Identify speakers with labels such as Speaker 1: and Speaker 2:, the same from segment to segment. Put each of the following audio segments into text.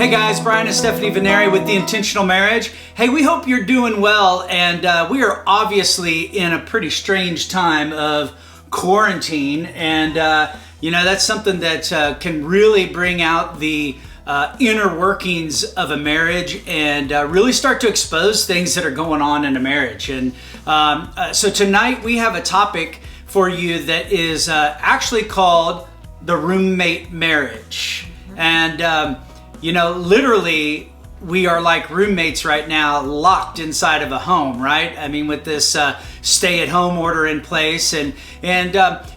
Speaker 1: Hey guys, Bryan and Stephanie with The Intentional Marriage. Hey, we hope you're doing well, and we are obviously in a pretty strange time of quarantine, and that's something that can really bring out the inner workings of a marriage and really start to expose things that are going on in a marriage. And so tonight we have a topic for you that is actually called the roommate marriage. And literally, we are like roommates right now, locked inside of a home, right? I mean, with this stay-at-home order in place, and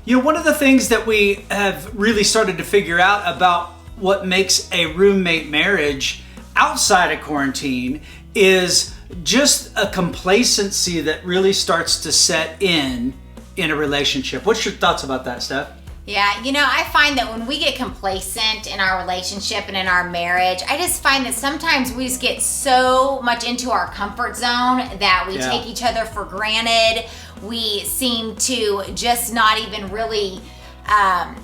Speaker 1: one of the things that we have really started to figure out about what makes a roommate marriage outside of quarantine is just a complacency that really starts to set in a relationship. What's your thoughts about that, Steph?
Speaker 2: Yeah, I find that when we get complacent in our relationship and in our marriage, I just find that sometimes we just get so much into our comfort zone that we take each other for granted. We seem to just not even really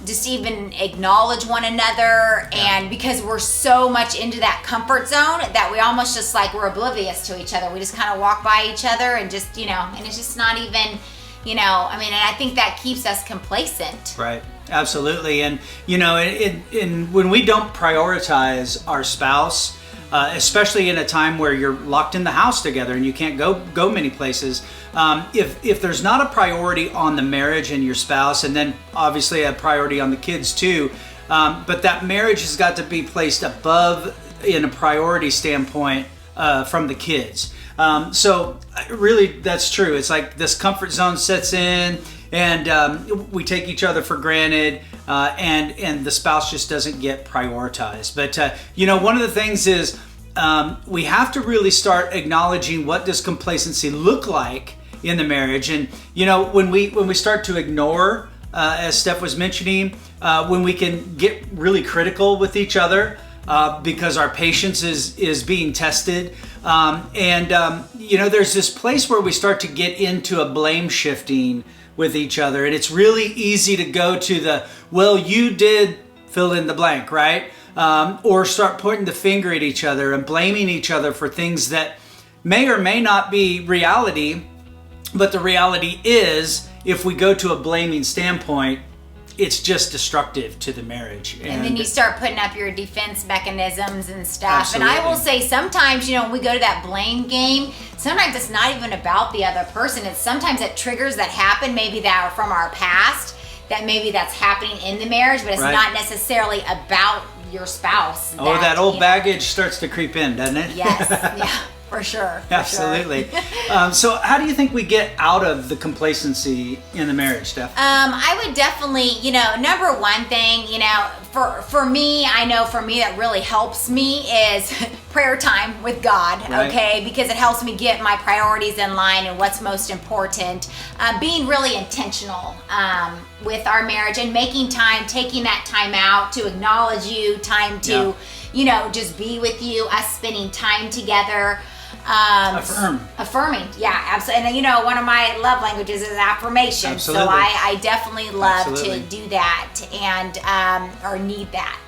Speaker 2: just even acknowledge one another. And because we're so much into that comfort zone that we almost just like we're oblivious to each other. We just kind of walk by each other and just, and it's just not even... and I think that keeps us complacent.
Speaker 1: Right, absolutely. And, when we don't prioritize our spouse, especially in a time where you're locked in the house together and you can't go many places, if there's not a priority on the marriage and your spouse, and then obviously a priority on the kids too, but that marriage has got to be placed above in a priority standpoint from the kids. So really, that's true. It's like this comfort zone sets in, and we take each other for granted, and the spouse just doesn't get prioritized. But one of the things is we have to really start acknowledging what does complacency look like in the marriage. And when we start to ignore, as Steph was mentioning, when we can get really critical with each other. Because our patience is being tested. There's this place where we start to get into a blame shifting with each other. And it's really easy to go to well, you did fill in the blank, right? Or start pointing the finger at each other and blaming each other for things that may or may not be reality. But the reality is, if we go to a blaming standpoint, it's just destructive to the marriage.
Speaker 2: And then you start putting up your defense mechanisms and stuff.
Speaker 1: Absolutely.
Speaker 2: And I will say sometimes, when we go to that blame game, sometimes it's not even about the other person. It's sometimes it triggers that happen, maybe that are from our past, that maybe that's happening in the marriage, but it's not necessarily about your spouse.
Speaker 1: That old baggage starts to creep in, doesn't it?
Speaker 2: Yes, yeah. For sure.
Speaker 1: Absolutely. So how do you think we get out of the complacency in the marriage, Steph?
Speaker 2: I would definitely, number one thing, for me, I know for me that really helps me is prayer time with God, okay? Because it helps me get my priorities in line and what's most important. Being really intentional with our marriage and making time, taking that time out to acknowledge you, time to, just be with you, us spending time together. Affirming, yeah, absolutely. And one of my love languages is affirmation.
Speaker 1: Absolutely.
Speaker 2: So I definitely love to do that and or need that.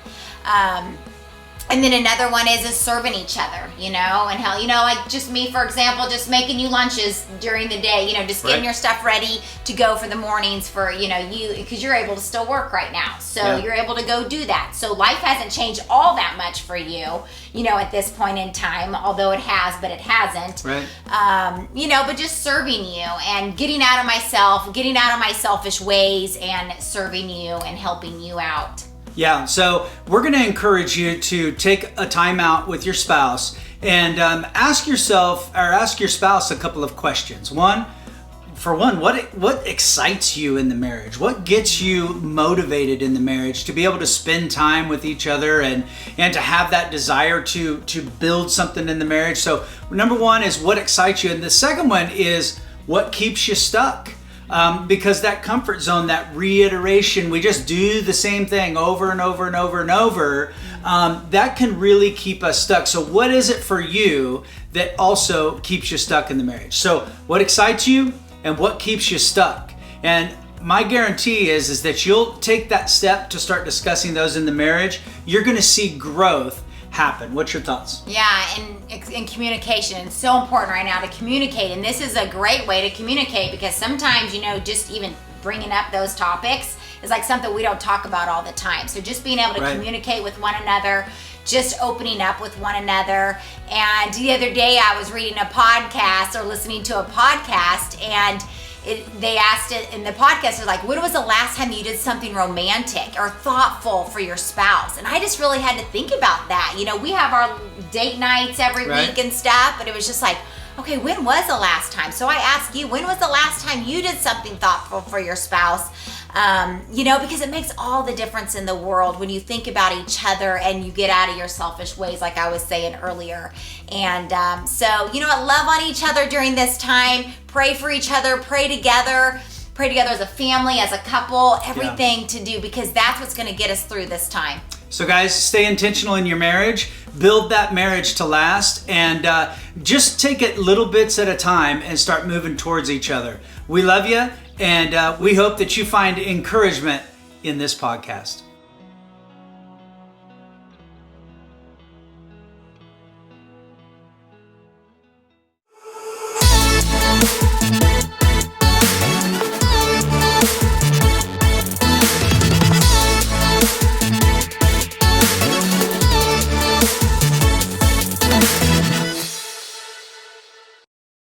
Speaker 2: And then another one is serving each other, and how, like just me, for example, just making you lunches during the day, just getting your stuff ready to go for the mornings for, you, because you're able to still work right now. So you're able to go do that. So life hasn't changed all that much for you, at this point in time, although it has, but it hasn't.
Speaker 1: Right.
Speaker 2: But just serving you and getting out of my selfish ways and serving you and helping you out.
Speaker 1: Yeah, so we're going to encourage you to take a time out with your spouse and ask your spouse a couple of questions. What excites you in the marriage? What gets you motivated in the marriage to be able to spend time with each other and to have that desire to build something in the marriage? So number one is what excites you, and the second one is what keeps you stuck. Because that comfort zone, that reiteration, we just do the same thing over and over and over and over, that can really keep us stuck. So what is it for you that also keeps you stuck in the marriage? So what excites you and what keeps you stuck? And my guarantee is that you'll take that step to start discussing those in the marriage. You're going to see growth happen. What's your thoughts?
Speaker 2: Yeah, and communication. It's so important right now to communicate. And this is a great way to communicate, because sometimes, just even bringing up those topics is like something we don't talk about all the time. So just being able to communicate with one another, just opening up with one another. And the other day I was reading a podcast or listening to a podcast, and they asked it in the podcast, they're like, when was the last time you did something romantic or thoughtful for your spouse? And I just really had to think about that. We have our date nights every week and stuff, but it was just like, okay, when was the last time? So I ask you, when was the last time you did something thoughtful for your spouse? Because it makes all the difference in the world when you think about each other and you get out of your selfish ways, like I was saying earlier. And love on each other during this time. Pray for each other. Pray together as a family, as a couple, everything to do, because that's what's going to get us through this time.
Speaker 1: So guys, stay intentional in your marriage, build that marriage to last, and just take it little bits at a time and start moving towards each other. We love you, and we hope that you find encouragement in this podcast.